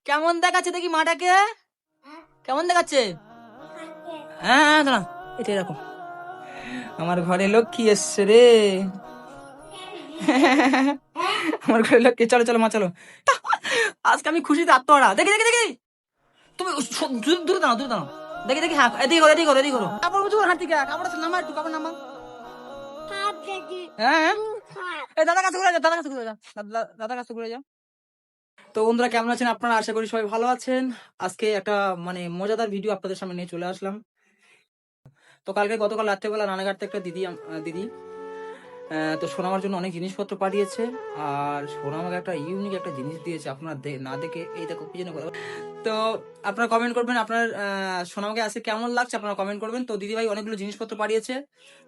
কেমন দেখাচ্ছে দেখি মাটাকে? কেমন দেখাচ্ছে? হ্যাঁ হ্যাঁ দাঁড়া, এটা এরকম। আমার ঘরে লক্ষ্মী এসছে রে। আমার ঘরে লক্ষ্মী। চলো চলো মা চলো। আজকে আমি খুশিতে আত্মহারা। দেখি দেখি দেখি, তুমি দূরে দাঁড়াও, দূরে দাঁড়াও। দেখি দেখি, হ্যাঁ এদিকে করো, এদিকে করো, এদিকে করো। কাপড় উঁচু হাঁটি কে, কাপড় নামা, একটু কাপড় নামা। হ্যাঁ এই দাদার কাছে ঘুরে যাও, দাদার কাছে ঘুরে যাও, দাদার কাছে ঘুরে যাও। তো বন্ধুরা কেমন আছেন আপনারা? আশা করি সবাই ভালো আছেন। আজকে একটা মজাদার ভিডিও আপনাদের সামনে নিয়ে চলে আসলাম। তো গতকাল রাত্রেবেলা রানাঘাট থেকে একটা দিদি তো সোনামার জন্য অনেক জিনিসপত্র পাঠিয়েছে। আর সোনা আমাকে একটা ইউনিক একটা জিনিস দিয়েছে, আপনারা না দেখে এই দেখো পিছনে কথা। তো আপনারা কমেন্ট করবেন আপনার সোনামাকে আজকে কেমন লাগছে, আপনারা কমেন্ট করবেন। তো দিদি ভাই অনেকগুলো জিনিসপত্র পাঠিয়েছে,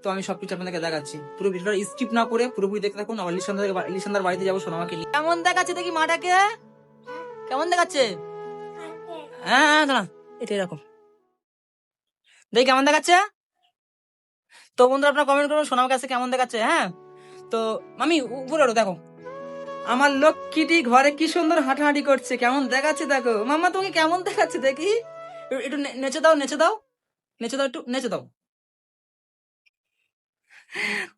তো আমি সবকিছু আপনাদেরকে দেখাচ্ছি। পুরো ভিডিওটা স্কিপ না করে পুরোপুরি দেখতে থাকুন। আবার লিসানদার বাড়িতে যাবো সোনামাকে নিয়ে। কেমন দেখাচ্ছে দেখি মাটাকে? কেমন দেখাচ্ছে? হ্যাঁ হ্যাঁ দাঁড়া, এটা এরকম। দেখি কেমন দেখাচ্ছে। তো বন্ধুরা আপনারা কমেন্ট করুন সোনামার কাছে কেমন দেখাচ্ছে। হ্যাঁ তো মামি উপরে ওঠো, দেখো আমার লক্ষ্মীটি ঘরে কি সুন্দর হাঁটাহাঁটি করছে, কেমন দেখাচ্ছে দেখো। মাম্মা তোমাকে কেমন দেখাচ্ছে দেখি, একটু নেচে দাও, নেচে দাও, নেচে দাও, একটু নেচে দাও।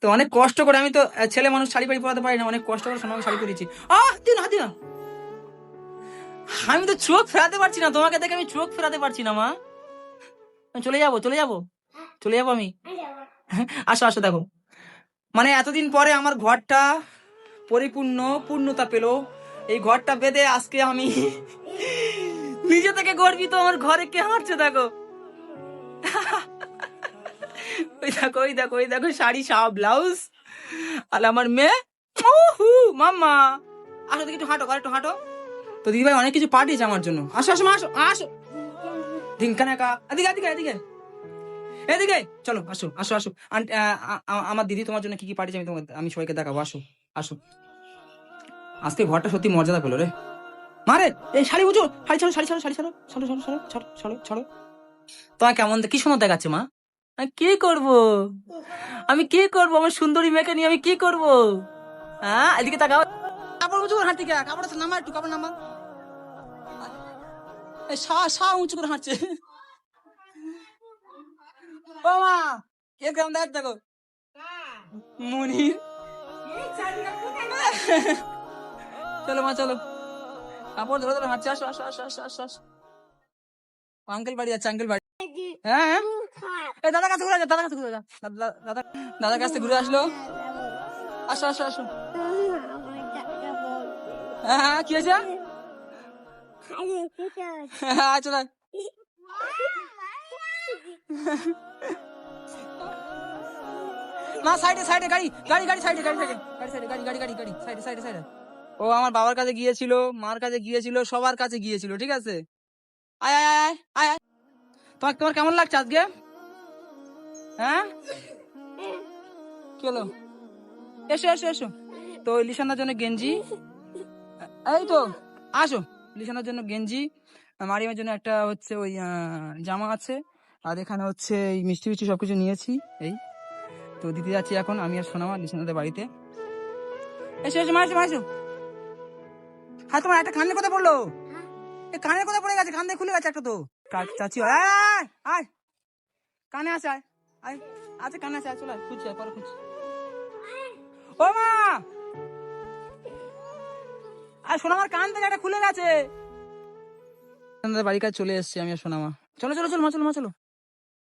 তো অনেক কষ্ট করে, আমি তো ছেলে মানুষ শাড়ি পাড়ি পরাতে পারি না, অনেক কষ্ট করে সোনামাকে শাড়ি পরিয়েছি। দিন হাত দিন, আমি তো চোখ ফেরাতে পারছি না তোমাকে দেখে, আমি চোখ ফেরাতে পারছি না মা। চলে যাবো চলে যাবো চলে যাবো আমি। আসো আসো, দেখো মানে এতদিন পরে আমার ঘরটা পূর্ণতা পেলো। এই ঘরটা বেঁধে আজকে আমি নিজে থেকে গর্বিত। আমার ঘরে কে হাঁটছে দেখো। ওই দেখো, ওই দেখো, ওই দেখো, শাড়ি সায়া ব্লাউজ। আর আমার মেয়ে মাম্মা। আসো দেখি, একটু হাঁটো, একটু হাঁটো। তো দিদিভাই অনেক কিছু পাঠিয়েছে আমার জন্য। আসো আসো মা, আসো আসো। ধিঙ্কানাকা, এদিকে এদিকে এদিকে এদিকে, চলো আসো আসো আসো। আমার দিদি তোমার জন্য কি কি পাঠিয়েছে আমি সবাইকে দেখাবো। আসো আসো। আজকে ঘরটা সত্যি মর্যাদা পেলো রে। মারে এই শাড়ি বুঝো, শাড়ি ছাড়ো, শাড়ি ছাড়ো, শাড়ি ছাড়ো, ছাড়ো ছাড়ো ছাড়ো ছাড়ো ছাড়ো ছাড়ো। তোমার কেমন কি সুন্দর দেখাচ্ছে মা। আমি কি করব, আমি কি করবো আমার সুন্দরী মেয়েকে নিয়ে, আমি কি করব? হ্যাঁ এদিকে তাকাও। কাপড় উঁচু করে হাঁটতে, কাপড় নামা, একটু কাপড় নামা। সা উঁচু করে হাঁটছে। ও মা, কে কেমন দেখাচ্ছে দেখো। মনির। চলো মা চলো, কাপড় ধরে ধরে হাঁটছে। আসো আসো আসো আসো আসো আসো। আঙ্কেল বাড়ি আছে, আঙ্কেল বাড়ি। হ্যাঁ এই দাদার কাছে ঘুরে যা, দাদার কাছে ঘুরে যা, দাদা দাদার কাছে ঘুরে আসলো। আসো আসো আসো। হ্যাঁ হ্যাঁ কি হয়েছে? হ্যাঁ চলো। না সাইডে সাইডে গাড়ি গাড়ি গাড়ি সাইডে গাড়ি সাইডে গাড়ি সাইডে গাড়ি গাড়ি গাড়ি গাড়ি সাইডে সাইডে সাইডে। ও আমার বাবার কাছে গিয়েছিল, মার কাছে গিয়েছিল, সবার কাছে গিয়েছিল, ঠিক আছে। আয় আয় আয় আয় আয়। তোমার তোমার কেমন লাগছে আজকে? হ্যাঁ কি হলো? এসো এসো এসো। তো লিসানার জন্য গেঞ্জি, এই তো আসো। লিসানার জন্য গেঞ্জি, মারিয়ামের জন্য একটা হচ্ছে ওই জামা আছে। আর এখানে হচ্ছে এই মিষ্টি মিষ্টি সবকিছু নিয়েছি। এই তো দিতে যাচ্ছি এখন আমি আর সোনামা লিসানাদের বাড়িতে। এসো এসো মাসো মাসো। হ্যাঁ তোমার একটা কানের কথা পড়লো, এই কানের কথা পড়ে গেছে, কান দিয়ে খুলে গেছে একটা। তো চাচি আয় আয়, কানে আসে, আয় আয়, আচ্ছা কানে আসে, চলে খুঁজছি, পরে খুঁজছি। ও মা, আর সোনামার কান থেকে একটা খুলে গেছে। বাড়ির কাছে চলে এসছি আমি আর সোনামা। চলো চলো চলো মা, চলো মা চলো,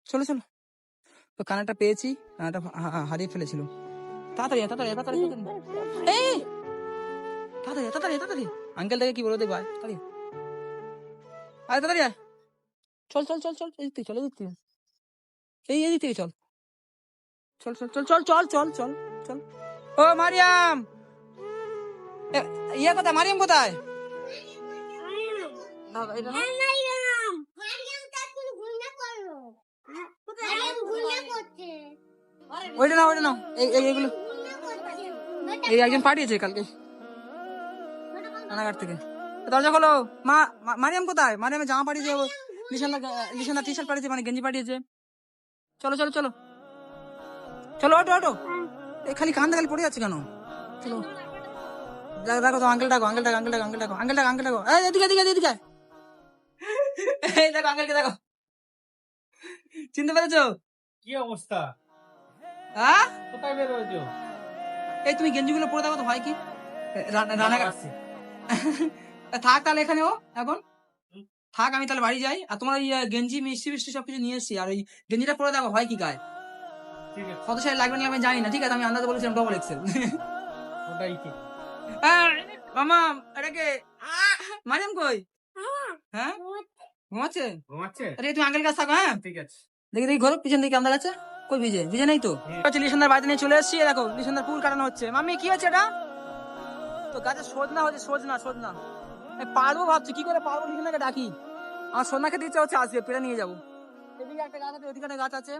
চলো চলো। তো কানাটা পেয়েছি, কানাটা হারিয়ে ফেলেছিল। তাড়াতাড়ি তাড়াতাড়ি তাড়াতাড়ি এই তাড়াতাড়ি তাড়াতাড়ি তাড়াতাড়ি। আঙ্কেল থেকে কি বলো দেখবো, তাড়াতাড়ি আয়, তাড়াতাড়ি আয়। চল চল চল চল, এদিক থেকে চল, এদিক থেকে, এই এদিক থেকে চল, চল চল চল চল চল চল চল চল। ও মারিয়াম, ইয়ে কোথায়, মারিয়াম কোথায়? ওইটা না, ওইটা না, এইগুলো এই একজন পাঠিয়েছে কালকে রানাঘাট থেকে। দরজা খোলো। মা মারিয়াম কোথায়? মারিয়ামের জামা পাঠিয়েছে, লিসানা টি শার্ট পাঠিয়েছে, মানে গেঞ্জি পাঠিয়েছে। চলো চলো চলো চলো, অটো অটো। এই খালি কান্দা খালি পড়ে যাচ্ছে কেন? চলো দেখো তো, আঙ্কেল ডাকো, আঙ্কেল ডাকো, আঙ্কেল ডাকো, আঙ্কেল ডাকো, আঙ্কেল ডাকো, আঙ্কেল ডাকো। এই এদিকে এদিকে এদিকে, এই দেখো আঙ্কেলকে দেখো, চিনতে পেরেছো? কি অবস্থা? হ্যাঁ কোথায় বের হয়েছো? এই তুমি গেঞ্জিগুলো পরে দেখো তো হয় কি? রানাঘাট আসছি। থাক তাহলে এখানে ও এখন থাক, আমি তাহলে বাড়ি যাই। আর তোমার ওই গেঞ্জি মিষ্টি মিষ্টি সবকিছু নিয়ে এসছি, আর ওই গেঞ্জিটা পরে দেখো হয় কি গায়ে। ঠিক আছে, কত সাইজ লাগবে না আমি জানি না, ঠিক আছে আমি আন্দাজে বলেছিলাম ডবল এক্সেল। ওটাই ঠিক। মামা এটাকে মারিয়াম কই? হ্যাঁ ঘুমাচ্ছে? ঘুমাচ্ছে? আরে তুমি আঙ্কেল কাছে থাকো, হ্যাঁ ঠিক আছে। দেখি দেখি ঘোরো পিছন দিকে কেমন দেখাচ্ছে। কই ভিজে ভিজে নেই তো? হচ্ছে লিসনদার বাড়িতে নিয়ে চলে এসেছি, দেখো লিসনদার ফুল কাটানো হচ্ছে। মাম্মি কি হচ্ছে এটা? তো গাছে সজনা হচ্ছে, সজনা সজনা পারবো ভাবছি, কি করে পারবো লিসনদাকে ডাকি। আমার সজনা খেতে ইচ্ছা হচ্ছে, আসবে পেরে নিয়ে যাবো। এদিকে একটা গাছ আছে, ওদিকে একটা গাছ আছে।